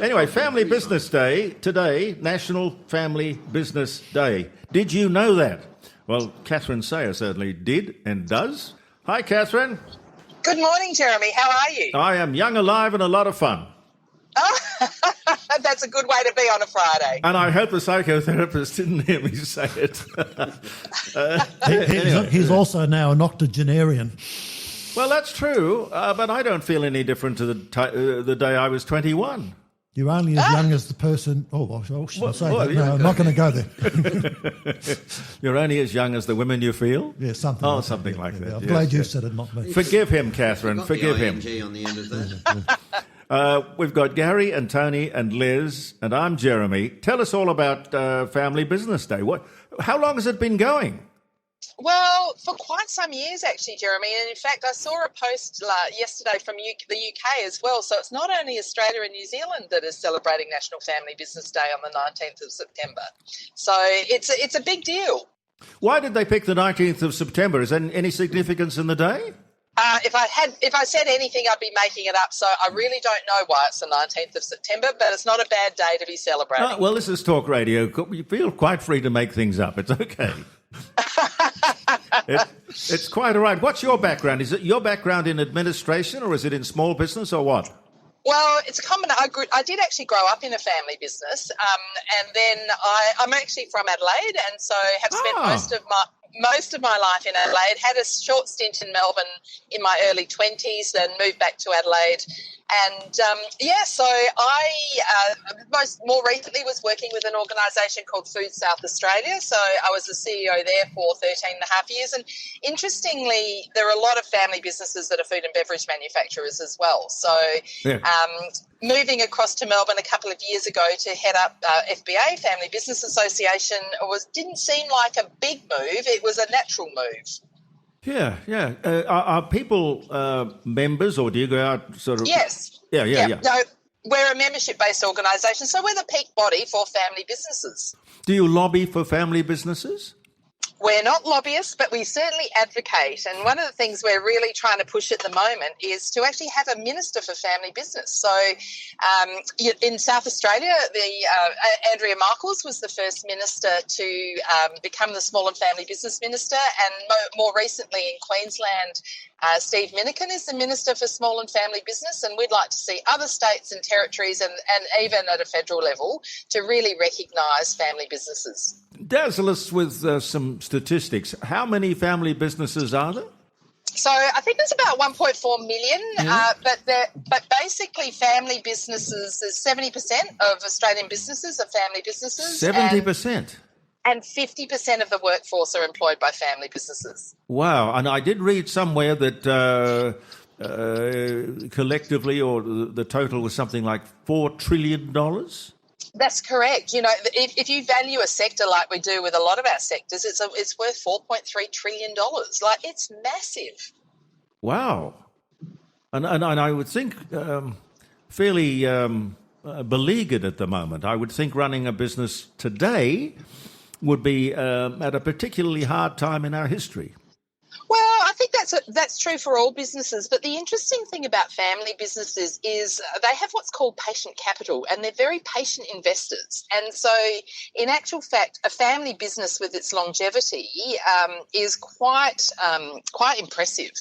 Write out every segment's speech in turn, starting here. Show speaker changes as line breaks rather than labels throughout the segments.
Anyway, Family Business Day today, National Family Business Day. Did you know that? Well, Catherine Sayer certainly did and does. Hi, Catherine.
Good morning, Jeremy. How are you?
I am young, alive, and a lot of fun.
Oh, that's a good way to be on a Friday.
And I hope the psychotherapist didn't hear me say it.
He's also now an octogenarian.
Well, that's true, but I don't feel any different to the day I was 21.
You're only as young as the person... Oh, I shouldn't say that. No, I'm not going to go there.
You're only as young as the women you feel?
Yeah, something like that.
Something like that.
I'm glad you said it, not me.
Forgive him, Catherine. Forgive him.
On the end of that.
We've got Gary and Tony and Liz, and I'm Jeremy. Tell us all about Family Business Day. How long has it been going?
Well, for quite some years, actually, Jeremy. And in fact, I saw a post yesterday from the UK as well. So it's not only Australia and New Zealand that is celebrating National Family Business Day on the 19th of September. So it's a big deal.
Why did they pick the 19th of September? Is there any significance in the day?
If I said anything, I'd be making it up. So I really don't know why it's the 19th of September, but it's not a bad day to be celebrating.
Well, this is talk radio. You feel quite free to make things up. It's okay. It's quite all right. What's your background? Is it your background in administration or is it in small business or what?
Well, it's a common. I did actually grow up in a family business, and then I'm actually from Adelaide, and so have spent most of my life in Adelaide. Had a short stint in Melbourne in my early 20s, then moved back to Adelaide. And, so I more recently was working with an organisation called Food South Australia. So I was the CEO there for 13 and a half years. And interestingly, there are a lot of family businesses that are food and beverage manufacturers as well. So moving across to Melbourne a couple of years ago to head up FBA, Family Business Association, didn't seem like a big move. It was a natural move.
Yeah. Are people members or do you go out sort of...
Yes.
Yeah.
No, we're a membership-based organisation, so we're the peak body for family businesses.
Do you lobby for family businesses?
We're not lobbyists, but we certainly advocate. And one of the things we're really trying to push at the moment is to actually have a minister for family business. So in South Australia, Andrea Michaels was the first minister to become the Small and Family Business Minister. And more recently in Queensland, Steve Minikin is the Minister for Small and Family Business. And we'd like to see other states and territories and even at a federal level to really recognise family businesses.
Dazzle us with some statistics. How many family businesses are there?
So I think there's about 1.4 million, but basically family businesses, there's 70% of Australian businesses are family businesses.
70%?
And 50% of the workforce are employed by family businesses.
Wow. And I did read somewhere that collectively or the total was something like $4 trillion.
That's correct. You know, if you value a sector like we do with a lot of our sectors, it's worth $4.3 trillion. Like, it's massive.
Wow. And I would think fairly beleaguered at the moment. I would think running a business today would be at a particularly hard time in our history.
Well, I think that's true for all businesses. But the interesting thing about family businesses is they have what's called patient capital, and they're very patient investors. And so, in actual fact, a family business with its longevity is quite impressive.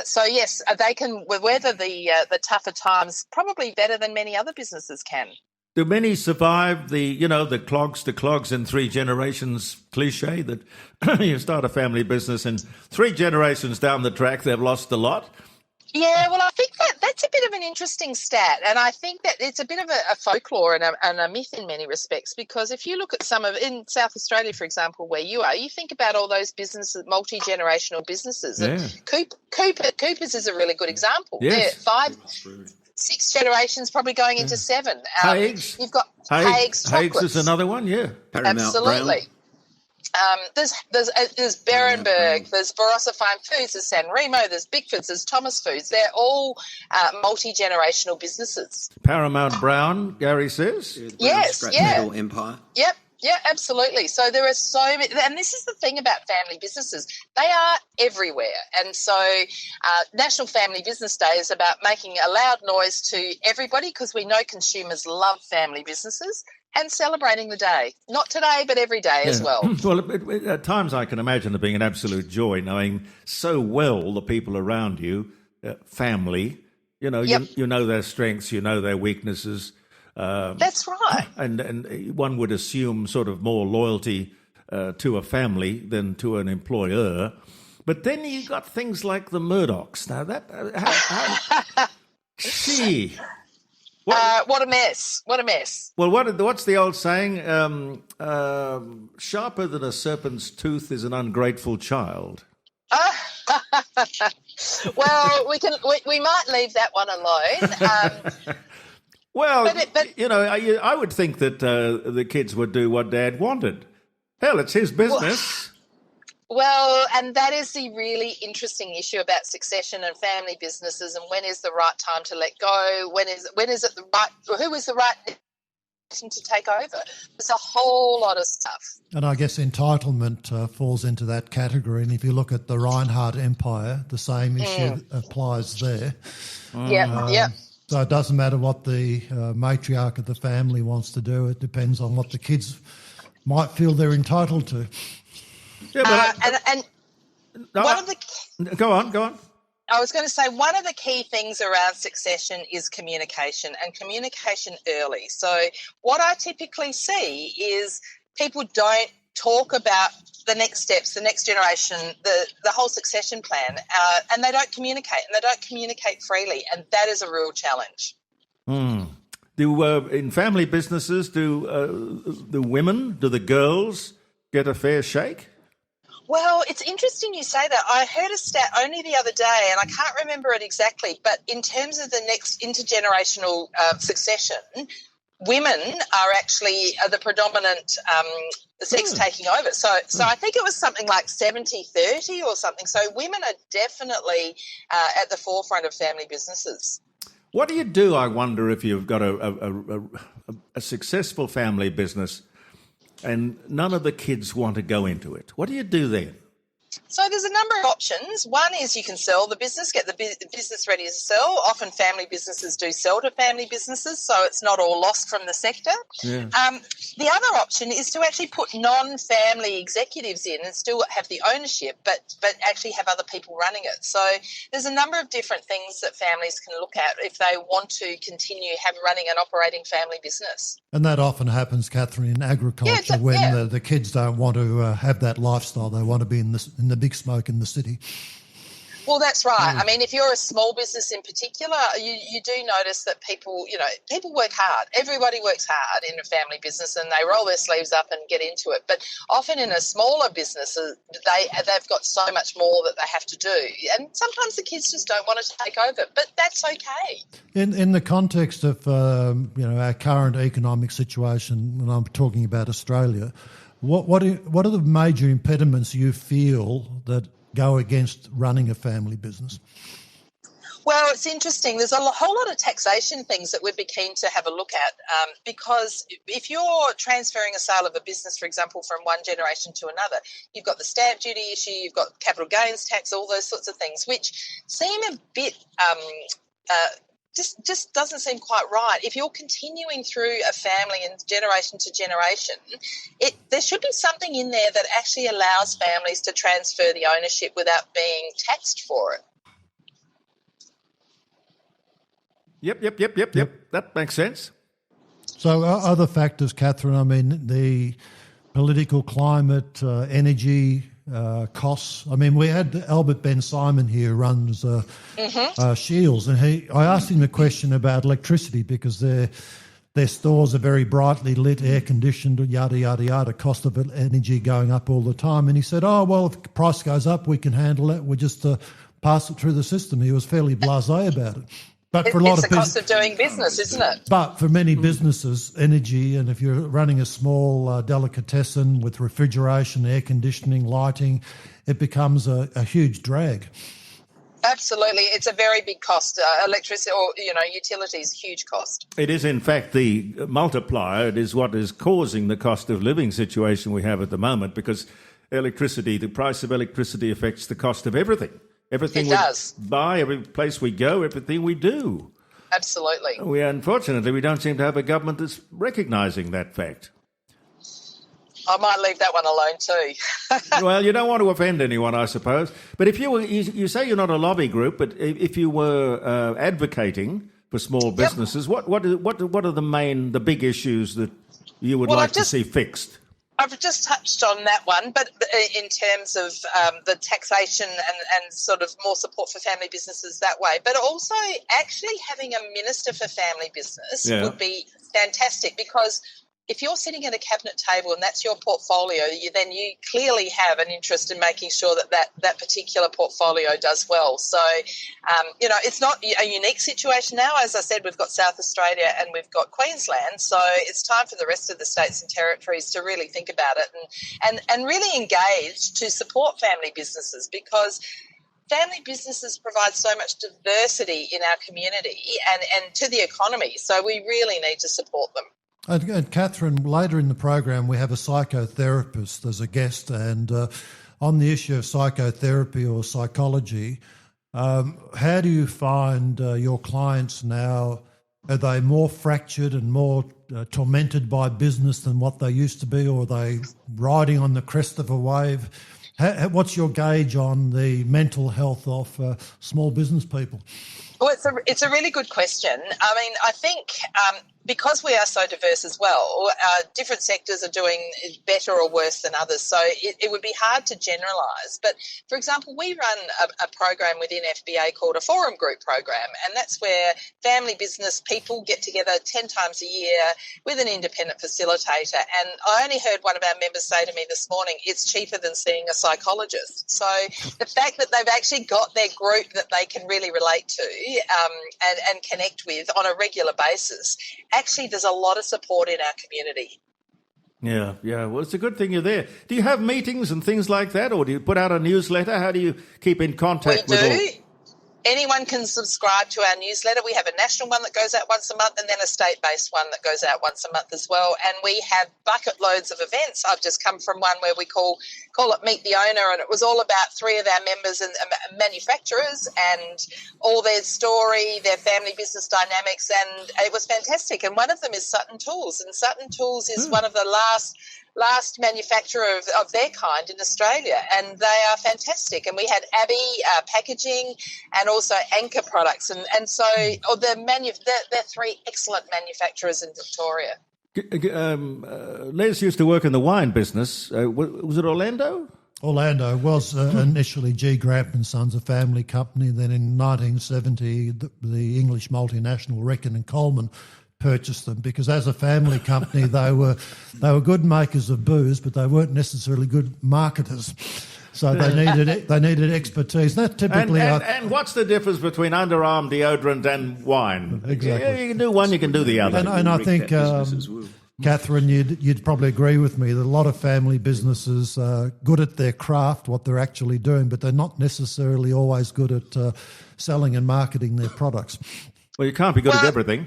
So yes, they can weather the tougher times probably better than many other businesses can.
Do many survive the clogs to clogs in 3 generations cliche that you start a family business and 3 generations down the track they've lost a lot?
Yeah, well, I think that's a bit of an interesting stat, and I think that it's a bit of a folklore and a myth in many respects, because if you look at in South Australia, for example, where you are, you think about all those businesses, multi-generational businesses. Yeah. And Coopers is a really good example.
Yes.
They're 6 generations, probody going into 7.
Haigh.
You've got Haigh's chocolates.
Haigh is another one, yeah.
Paramount
Absolutely. There's Berenberg, there's Barossa Fine Foods, there's San Remo, there's Bickford's, there's Thomas Foods. They're all multi-generational businesses.
Paramount Brown, Gary says?
Yes,
Scrap metal empire.
Yep. Yeah, absolutely. So there are so many, and this is the thing about family businesses. They are everywhere. And so National Family Business Day is about making a loud noise to everybody, because we know consumers love family businesses, and celebrating the day. Not today, but every day as well.
Well, at times I can imagine it being an absolute joy knowing so well the people around you, family, you know their strengths, you know their weaknesses.
That's right.
And one would assume sort of more loyalty to a family than to an employer. But then you got things like the Murdochs. Now that, gee.
What a mess. What a mess.
Well, what's the old saying? Sharper than a serpent's tooth is an ungrateful child.
Well, we might leave that one alone.
Well, I would think that the kids would do what Dad wanted. Hell, it's his business.
Well, and that is the really interesting issue about succession and family businesses, and when is the right time to let go? When is it the right? Who is the right person to take over? There's a whole lot of stuff.
And I guess entitlement falls into that category. And if you look at the Reinhardt Empire, the same issue applies there.
Yeah.
So it doesn't matter what the matriarch of the family wants to do. It depends on what the kids might feel they're entitled to.
Yeah, but
one of the...
Go on.
I was going to say one of the key things around succession is communication, and communication early. So what I typically see is people don't talk about the next steps, the next generation, the whole succession plan, and they don't communicate, and they don't communicate freely, and that is a real challenge.
Do in family businesses, do the girls get a fair shake?
Well, it's interesting you say that. I heard a stat only the other day, and I can't remember it exactly, but in terms of the next intergenerational succession, women are actually the predominant sex taking over. So I think it was something like 70-30 or something. So women are definitely at the forefront of family businesses.
What do you do, I wonder, if you've got a successful family business and none of the kids want to go into it? What do you do then?
So there's a number of options. One is you can sell the business, get the business ready to sell. Often family businesses do sell to family businesses, so it's not all lost from the sector.
Yeah.
The other option is to actually put non-family executives in and still have the ownership, but actually have other people running it. So there's a number of different things that families can look at if they want to continue running an operating family business.
And that often happens, Catherine, in agriculture when the kids don't want to have that lifestyle. They want to be in the big smoke in the city.
Well, that's right. I mean, if you're a small business in particular, you do notice that people work hard. Everybody works hard in a family business, and they roll their sleeves up and get into it. But often in a smaller business, they've got so much more that they have to do. And sometimes the kids just don't want to take over, but that's okay.
In the context of our current economic situation, when I'm talking about Australia, what are the major impediments you feel that go against running a family business?
Well, it's interesting. There's a whole lot of taxation things that we'd be keen to have a look at, because if you're transferring a sale of a business, for example, from one generation to another, you've got the stamp duty issue, you've got capital gains tax, all those sorts of things, which seem a bit just doesn't seem quite right. If you're continuing through a family and generation to generation, there should be something in there that actually allows families to transfer the ownership without being taxed for it.
Yep. That makes sense.
So other factors, Catherine, I mean, the political climate, energy, costs. I mean, we had Albert Ben Simon here who runs Shields, and I asked him a question about electricity because their stores are very brightly lit, air conditioned, yada, yada, yada, cost of energy going up all the time. And he said, oh, well, if the price goes up, we can handle it. We just pass it through the system. He was fairly blasé about it. But for
it's the cost of doing business, isn't it?
But for many businesses, energy, and if you're running a small delicatessen with refrigeration, air conditioning, lighting, it becomes a huge drag.
Absolutely. It's a very big cost. Electricity or, utilities, huge cost.
It is, in fact, the multiplier. It is what is causing the cost of living situation we have at the moment, because the price of electricity affects the cost of everything. Everything we buy, every place we go, everything we do.
Absolutely.
Unfortunately, we don't seem to have a government that's recognising that fact.
I might leave that one alone too.
Well, you don't want to offend anyone, I suppose. But if you say you're not a lobby group, but if you were advocating for small businesses, what are the big issues that you would like to see fixed?
I've just touched on that one, but in terms of the taxation and sort of more support for family businesses that way, but also actually having a minister for family business would be fantastic, because if you're sitting at a cabinet table and that's your portfolio, then you clearly have an interest in making sure that particular portfolio does well. So, it's not a unique situation now. As I said, we've got South Australia and we've got Queensland. So it's time for the rest of the states and territories to really think about it and really engage to support family businesses, because family businesses provide so much diversity in our community and to the economy. So we really need to support them.
And Catherine, later in the program, we have a psychotherapist as a guest, and on the issue of psychotherapy or psychology, how do you find your clients now? Are they more fractured and more tormented by business than what they used to be, or are they riding on the crest of a wave? What's your gauge on the mental health of small business people?
Well, it's a really good question. I mean, I think because we are so diverse as well, different sectors are doing better or worse than others. So it would be hard to generalise. But, for example, we run a program within FBA called a forum group program, and that's where family business people get together 10 times a year with an independent facilitator. And I only heard one of our members say to me this morning, it's cheaper than seeing a psychologist. So the fact that they've actually got their group that they can really relate to and connect with on a regular basis, actually there's a lot of support in our community.
Yeah. Well, it's a good thing you're there. Do you have meetings and things like that, or do you put out a newsletter? How do you keep in contact with all?
Anyone can subscribe to our newsletter. We have a national one that goes out once a month and then a state-based one that goes out once a month as well. And we have bucket loads of events. I've just come from one where we call it Meet the Owner, and it was all about 3 of our members and manufacturers and all their story, their family business dynamics, and it was fantastic. And one of them is Sutton Tools, and Sutton Tools is one of the last manufacturer of their kind in Australia, and they are fantastic. And we had Abbey Packaging and also Anchor Products, and so they're 3 excellent manufacturers in Victoria.
Les used to work in the wine business. Was it Orlando?
Orlando was initially G. Grant and Sons, a family company. Then in 1970, the English multinational Reckitt and Coleman purchased them, because as a family company they were good makers of booze, but they weren't necessarily good marketers. So they needed expertise. That typically.
And what's the difference between underarm deodorant and wine?
Exactly.
You can do one, you can do the other.
And I think, Catherine, you'd probably agree with me that a lot of family businesses are good at their craft, what they're actually doing, but they're not necessarily always good at selling and marketing their products.
Well, you can't be good at everything.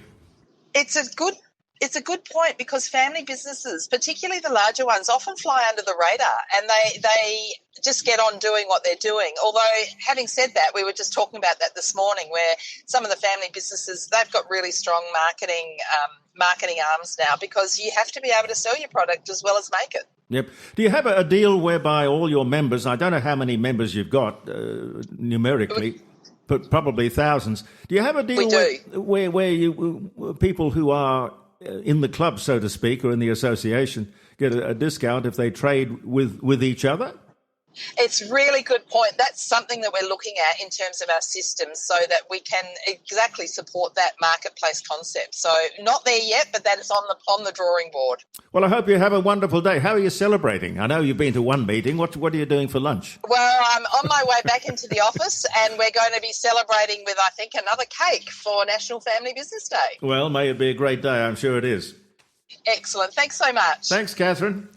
It's a good point, because family businesses, particularly the larger ones, often fly under the radar and they just get on doing what they're doing. Although, having said that, we were just talking about that this morning, where some of the family businesses, they've got really strong marketing arms now, because you have to be able to sell your product as well as make it.
Yep. Do you have a deal whereby all your members, I don't know how many members you've got numerically, but probably thousands. Do you have a deal where you people who are in the club, so to speak, or in the association, get a discount if they trade with each other?
It's a really good point. That's something that we're looking at in terms of our systems, so that we can exactly support that marketplace concept. So not there yet, but that is on the drawing board. Well,
I hope you have a wonderful day. How are you celebrating? I know you've been to one meeting. What are you doing for lunch?
Well, I'm on my way back into the office, and we're going to be celebrating with, I think, another cake for National Family Business Day.
Well, may it be a great day. I'm sure it is.
Excellent. Thanks so much.
Thanks, Catherine.